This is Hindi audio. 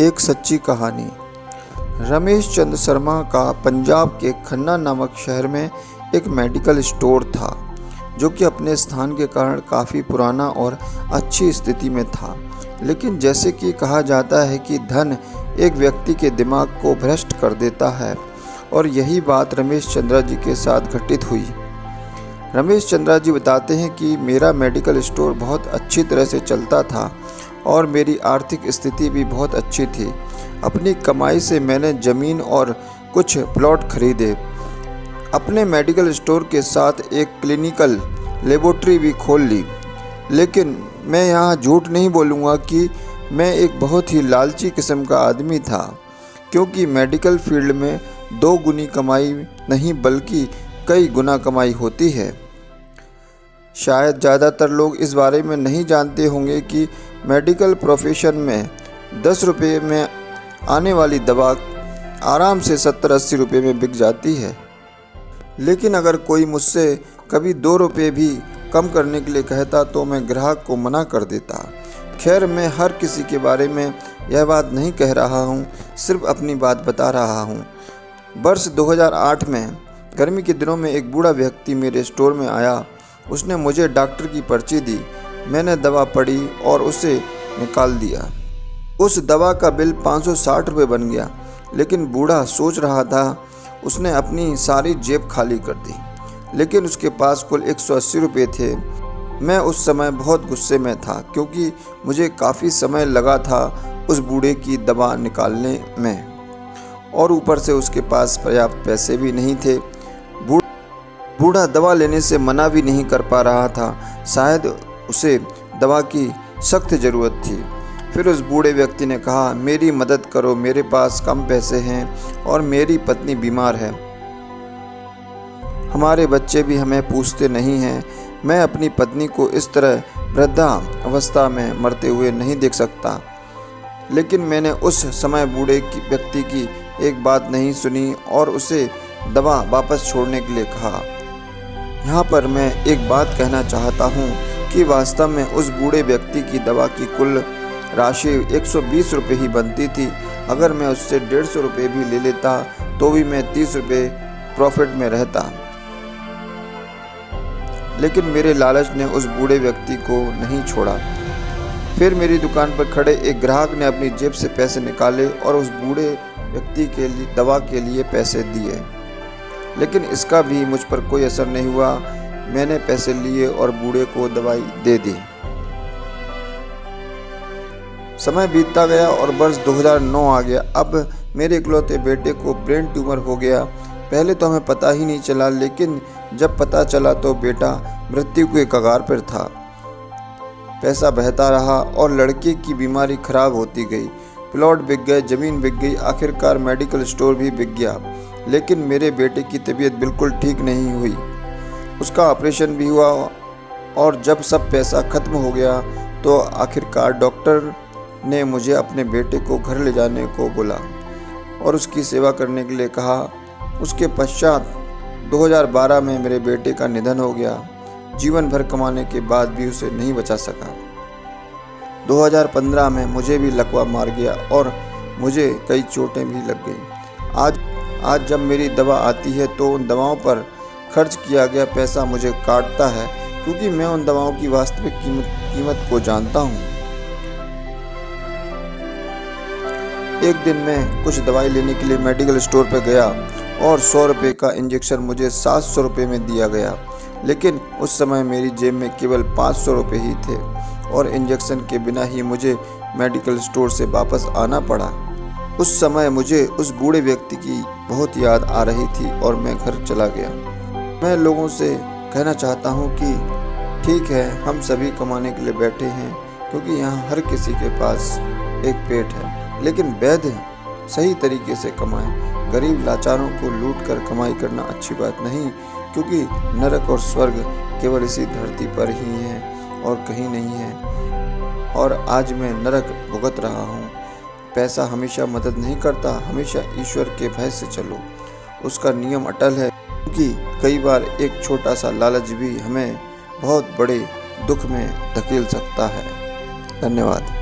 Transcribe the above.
एक सच्ची कहानी। रमेश चंद्र शर्मा का पंजाब के खन्ना नामक शहर में एक मेडिकल स्टोर था, जो कि अपने स्थान के कारण काफ़ी पुराना और अच्छी स्थिति में था। लेकिन जैसे कि कहा जाता है कि धन एक व्यक्ति के दिमाग को भ्रष्ट कर देता है, और यही बात रमेश चंद्रा जी के साथ घटित हुई। रमेश चंद्रा जी बताते हैं कि मेरा मेडिकल स्टोर बहुत अच्छी तरह से चलता था और मेरी आर्थिक स्थिति भी बहुत अच्छी थी। अपनी कमाई से मैंने ज़मीन और कुछ प्लॉट खरीदे। अपने मेडिकल स्टोर के साथ एक क्लिनिकल लेबोरेटरी भी खोल ली। लेकिन मैं यहाँ झूठ नहीं बोलूँगा कि मैं एक बहुत ही लालची किस्म का आदमी था, क्योंकि मेडिकल फील्ड में 2 गुनी कमाई नहीं बल्कि कई गुना कमाई होती है। शायद ज़्यादातर लोग इस बारे में नहीं जानते होंगे कि मेडिकल प्रोफेशन में 10 रुपये में आने वाली दवा आराम से 70-80 रुपये में बिक जाती है। लेकिन अगर कोई मुझसे कभी 2 रुपये भी कम करने के लिए कहता तो मैं ग्राहक को मना कर देता। खैर, मैं हर किसी के बारे में यह बात नहीं कह रहा हूँ, सिर्फ अपनी बात बता रहा हूँ। वर्ष 2008 में गर्मी के दिनों में एक बूढ़ा व्यक्ति मेरे स्टोर में आया। उसने मुझे डॉक्टर की पर्ची दी। मैंने दवा पढ़ी और उसे निकाल दिया। उस दवा का बिल 560 रुपये बन गया। लेकिन बूढ़ा सोच रहा था। उसने अपनी सारी जेब खाली कर दी, लेकिन उसके पास कुल 180 रुपये थे। मैं उस समय बहुत गुस्से में था, क्योंकि मुझे काफ़ी समय लगा था उस बूढ़े की दवा निकालने में, और ऊपर से उसके पास पर्याप्त पैसे भी नहीं थे। बूढ़ा दवा लेने से मना भी नहीं कर पा रहा था। शायद उसे दवा की सख्त ज़रूरत थी। फिर उस बूढ़े व्यक्ति ने कहा, मेरी मदद करो, मेरे पास कम पैसे हैं और मेरी पत्नी बीमार है। हमारे बच्चे भी हमें पूछते नहीं हैं। मैं अपनी पत्नी को इस तरह वृद्धा अवस्था में मरते हुए नहीं देख सकता। लेकिन मैंने उस समय बूढ़े व्यक्ति की एक बात नहीं सुनी और उसे दवा वापस छोड़ने के लिए कहा। यहाँ पर मैं एक बात कहना चाहता हूँ कि वास्तव में उस बूढ़े व्यक्ति की दवा की कुल राशि 120 रुपये ही बनती थी। अगर मैं उससे 150 रुपये भी ले लेता तो भी मैं 30 रुपये प्रॉफिट में रहता। लेकिन मेरे लालच ने उस बूढ़े व्यक्ति को नहीं छोड़ा। फिर मेरी दुकान पर खड़े एक ग्राहक ने अपनी जेब से पैसे निकाले और उस बूढ़े व्यक्ति के लिए दवा के लिए पैसे दिए। लेकिन इसका भी मुझ पर कोई असर नहीं हुआ। मैंने पैसे लिए और बूढ़े को दवाई दे दी। समय बीतता गया और वर्ष 2009 आ गया। अब मेरे इकलौते बेटे को ब्रेन ट्यूमर हो गया। पहले तो हमें पता ही नहीं चला, लेकिन जब पता चला तो बेटा मृत्यु के कगार पर था। पैसा बहता रहा और लड़के की बीमारी खराब होती गई। प्लॉट बिक गए, ज़मीन बिक गई, आखिरकार मेडिकल स्टोर भी बिक गया। लेकिन मेरे बेटे की तबीयत बिल्कुल ठीक नहीं हुई। उसका ऑपरेशन भी हुआ, और जब सब पैसा खत्म हो गया तो आखिरकार डॉक्टर ने मुझे अपने बेटे को घर ले जाने को बोला और उसकी सेवा करने के लिए कहा। उसके पश्चात 2012 में मेरे बेटे का निधन हो गया। जीवन भर कमाने के बाद भी उसे नहीं बचा सका। 2015 में मुझे भी लकवा मार गया और मुझे कई चोटें भी लग गई। आज जब मेरी दवा आती है तो उन दवाओं पर खर्च किया गया पैसा मुझे काटता है, क्योंकि मैं उन दवाओं की वास्तविक कीमत को जानता हूँ। एक दिन मैं कुछ दवाई लेने के लिए मेडिकल स्टोर पर गया और 100 रुपये का इंजेक्शन मुझे 700 रुपये में दिया गया। लेकिन उस समय मेरी जेब में केवल 500 रुपये ही थे और इंजेक्शन के बिना ही मुझे मेडिकल स्टोर से वापस आना पड़ा। उस समय मुझे उस बूढ़े व्यक्ति की बहुत याद आ रही थी और मैं घर चला गया। मैं लोगों से कहना चाहता हूँ कि ठीक है, हम सभी कमाने के लिए बैठे हैं, क्योंकि यहाँ हर किसी के पास एक पेट है। लेकिन वैध सही तरीके से कमाएं। गरीब लाचारों को लूट कर कमाई करना अच्छी बात नहीं, क्योंकि नरक और स्वर्ग केवल इसी धरती पर ही है और कहीं नहीं है। और आज मैं नरक भुगत रहा हूँ। पैसा हमेशा मदद नहीं करता। हमेशा ईश्वर के भय से चलो, उसका नियम अटल है, क्योंकि कई बार एक छोटा सा लालच भी हमें बहुत बड़े दुख में धकेल सकता है। धन्यवाद।